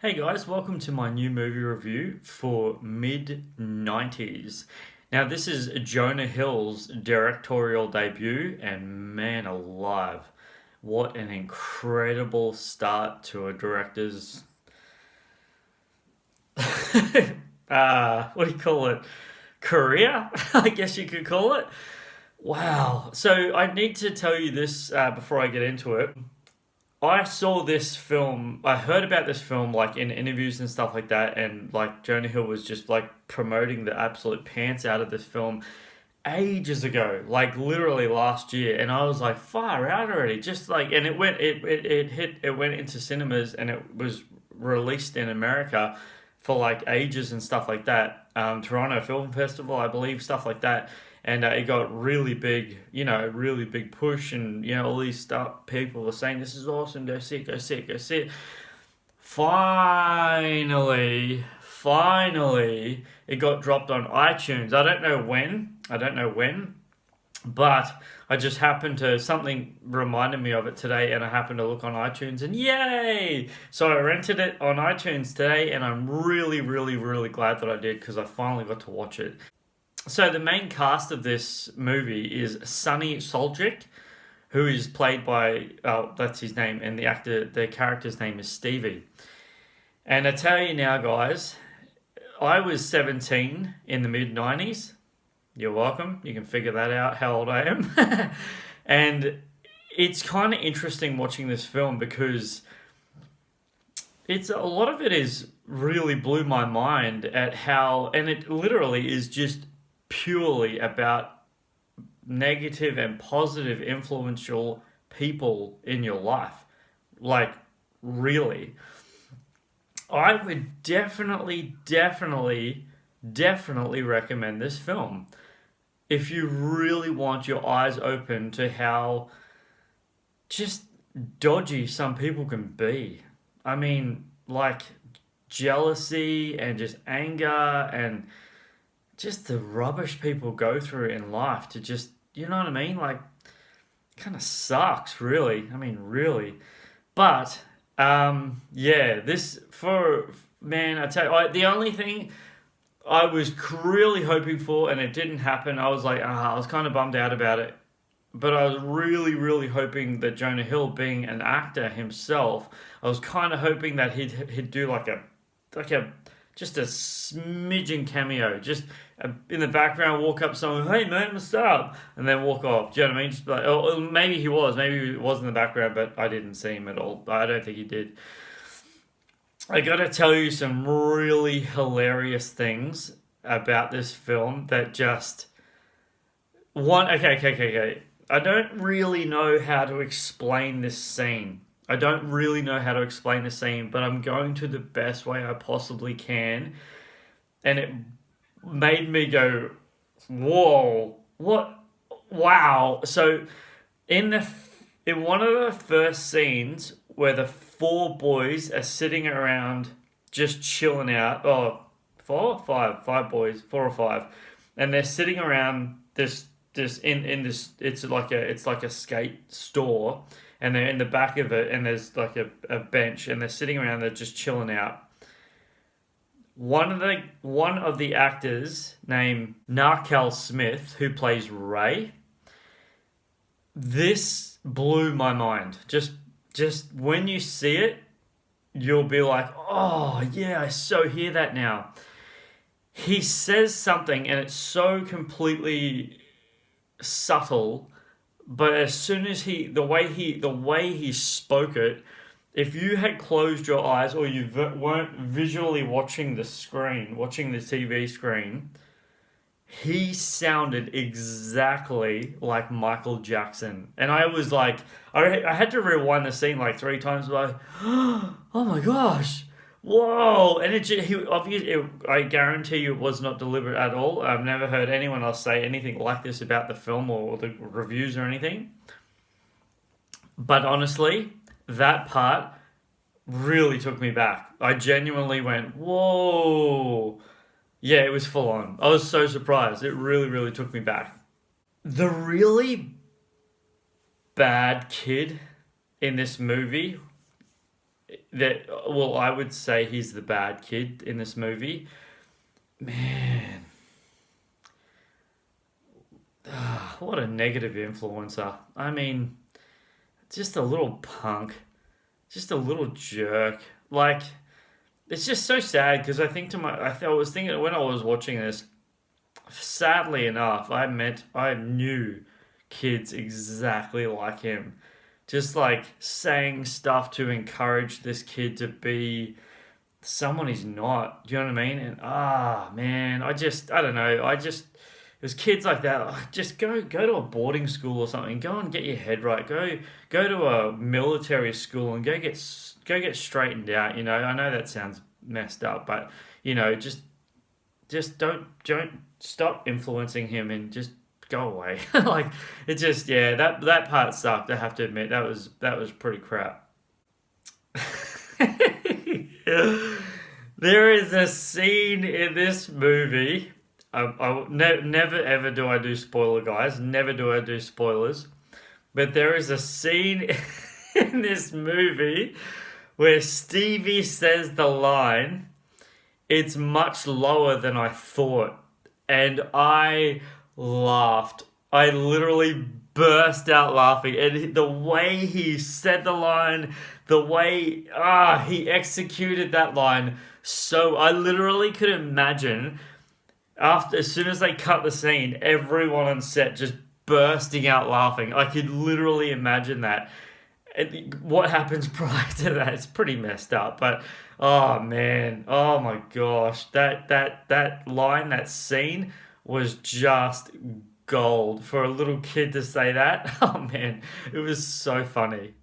Hey guys, welcome to my new movie review for Mid90's. Now, this is Jonah Hill's directorial debut, and man alive, what an incredible start to a director's. What do you call it? Career? I guess you could call it. Wow. So, I need to tell you this before I get into it. I saw this film. I heard about this film like in interviews and stuff like that, and like Jonah Hill was just like promoting the absolute pants out of this film ages ago, like literally last year, and I was like, far out already. Just like, and it went into cinemas, and it was released in America for like ages and stuff like that. Toronto Film Festival, I believe, stuff like that. And it got really big, really big push, and all these stuff. People were saying this is awesome. Go see it, go see it, go see it. Finally, it got dropped on iTunes. I don't know when. But I just happened to something reminded me of it today, and I happened to look on iTunes, and yay! So I rented it on iTunes today, and I'm really, really, really glad that I did because I finally got to watch it. So the main cast of this movie is Sonny Soljic, who is played by that's his name, and the character's name is Stevie. And I tell you now, guys, I was 17 in the mid-90s. You're welcome. You can figure that out, how old I am. And it's kind of interesting watching this film because it's a lot of it is really blew my mind at how, and it literally is just purely about negative and positive influential people in your life. Like, really. I would definitely recommend this film if you really want your eyes open to how just dodgy some people can be. I mean, like jealousy and just anger and just the rubbish people go through in life to just, you know what I mean? Like, kind of sucks, really. I mean, really. But, yeah, this, for, man, I tell you, the only thing I was really hoping for, and it didn't happen, I was like, I was kind of bummed out about it. But I was really, really hoping that Jonah Hill, being an actor himself, I was kind of hoping that he'd do like a just a smidgen cameo, just in the background, walk up to someone, hey mate, what's up? And then walk off. Do you know what I mean? Just like, oh, maybe he was in the background, but I didn't see him at all. I don't think he did. I gotta tell you some really hilarious things about this film that just okay. I don't really know how to explain this scene. I don't really know how to explain the scene, but I'm going to the best way I possibly can. And it made me go, whoa, what? Wow. So in one of the first scenes where the four boys are sitting around just chilling out, five boys, four or five, and they're sitting around this in this it's like a skate store, and they're in the back of it, and there's like a bench, and they're sitting around, they're just chilling out. One of the actors named Narkel Smith, who plays Ray, this blew my mind. Just when you see it, you'll be like, oh yeah, I so hear that now. He says something, and it's so completely subtle, but as soon as the way he spoke it, if you had closed your eyes or you weren't visually watching the screen, watching the TV screen, he sounded exactly like Michael Jackson. And I was like, I had to rewind the scene like three times, like, oh my gosh, whoa. And I guarantee you it was not deliberate at all. I've never heard anyone else say anything like this about the film or the reviews or anything. But honestly, that part really took me back. I genuinely went, whoa. Yeah, it was full on. I was so surprised. It really, really took me back. The really bad kid in this movie that, well, I would say he's the bad kid in this movie. Man, what a negative influencer. I mean, just a little punk, just a little jerk. Like, it's just so sad because I was thinking when I was watching this. Sadly enough, I knew kids exactly like him, just like saying stuff to encourage this kid to be someone he's not. Do you know what I mean? And man, I don't know. There's kids like that. Just go to a boarding school or something. Go and get your head right. Go to a military school and go get straightened out. You know, I know that sounds messed up, but just don't stop influencing him and just go away. Like, it just, yeah, that part sucked. I have to admit that was pretty crap. There is a scene in this movie. Never ever do I do spoiler, guys. Never do I do spoilers. But there is a scene in this movie where Stevie says the line, "It's much lower than I thought." And I laughed. I literally burst out laughing. And the way he said the line, the way he executed that line, so I literally could imagine as soon as they cut the scene, everyone on set just bursting out laughing. I could literally imagine that. And what happens prior to that? It's pretty messed up, but oh man, oh my gosh, that line, that scene was just gold for a little kid to say that. Oh man, it was so funny.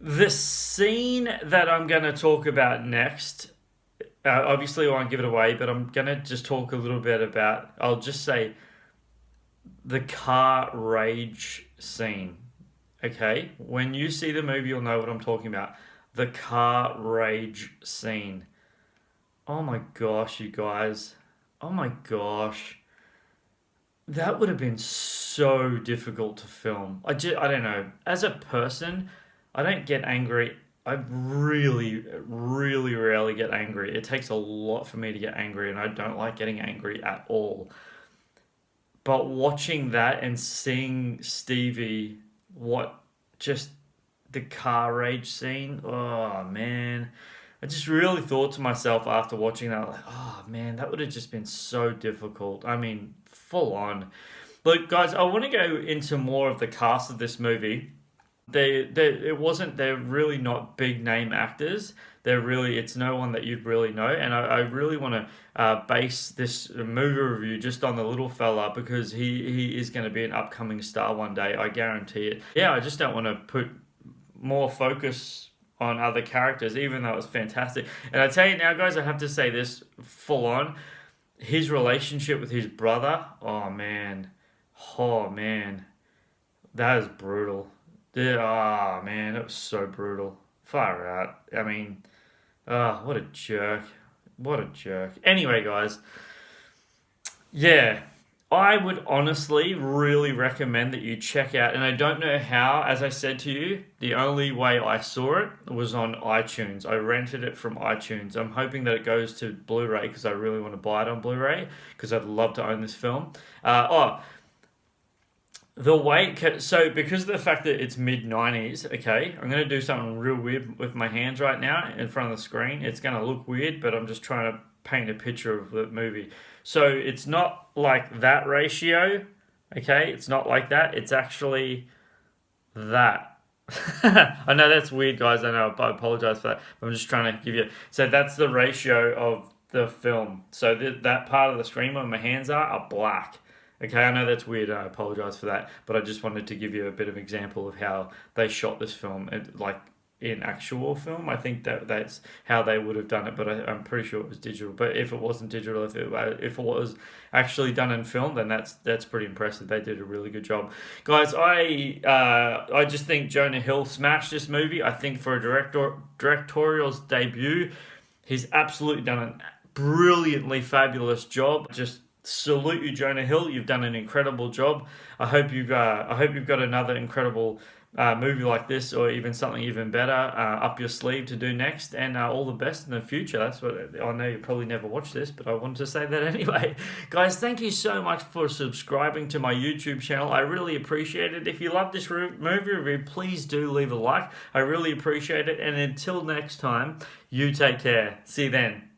The scene that I'm going to talk about next, obviously I won't give it away, but I'm going to just talk a little bit about, I'll just say, the car rage scene. Okay, when you see the movie, you'll know what I'm talking about. The car rage scene. Oh my gosh, you guys. Oh my gosh. That would have been so difficult to film. I don't know. As a person, I don't get angry. I really, really rarely get angry. It takes a lot for me to get angry, and I don't like getting angry at all. But watching that and seeing Stevie, just the car rage scene, oh man. I just really thought to myself after watching that, like, oh man, that would have just been so difficult. I mean, full on. Look, guys, I want to go into more of the cast of this movie. They're really not big name actors. It's no one that you'd really know. And I really want to base this movie review just on the little fella because he is going to be an upcoming star one day. I guarantee it. Yeah, I just don't want to put more focus on other characters, even though it was fantastic. And I tell you now, guys, I have to say this full on. His relationship with his brother, oh man, that is brutal. Oh man, it was so brutal. Far out. I mean, what a jerk. What a jerk. Anyway, guys, yeah, I would honestly really recommend that you check out, and I don't know how, as I said to you, the only way I saw it was on iTunes. I rented it from iTunes. I'm hoping that it goes to Blu-ray because I really want to buy it on Blu-ray because I'd love to own this film. Because of the fact that it's mid-90s, okay, I'm going to do something real weird with my hands right now in front of the screen. It's going to look weird, but I'm just trying to paint a picture of the movie. So it's not like that ratio, okay? It's not like that. It's actually that. I know that's weird, guys. I know. I apologize for that. I'm just trying to give you... So that's the ratio of the film. So that part of the screen where my hands are black. Okay, I know that's weird. I apologize for that. But I just wanted to give you a bit of example of how they shot this film. Like in actual film, I think that's how they would have done it, but I'm pretty sure it was digital. But if it wasn't digital, if it was actually done in film, then that's pretty impressive. They did a really good job, guys. I just think Jonah Hill smashed this movie. I think for a directorial's debut, he's absolutely done a brilliantly fabulous job. Just salute you, Jonah Hill. You've done an incredible job. I hope you've got another incredible movie like this, or even something even better up your sleeve to do next. And all the best in the future. That's what I know. You probably never watched this, but I wanted to say that anyway. Guys, thank you so much for subscribing to my YouTube channel. I really appreciate it. If you love this movie review, please do leave a like. I really appreciate it. And until next time, you take care. See you then.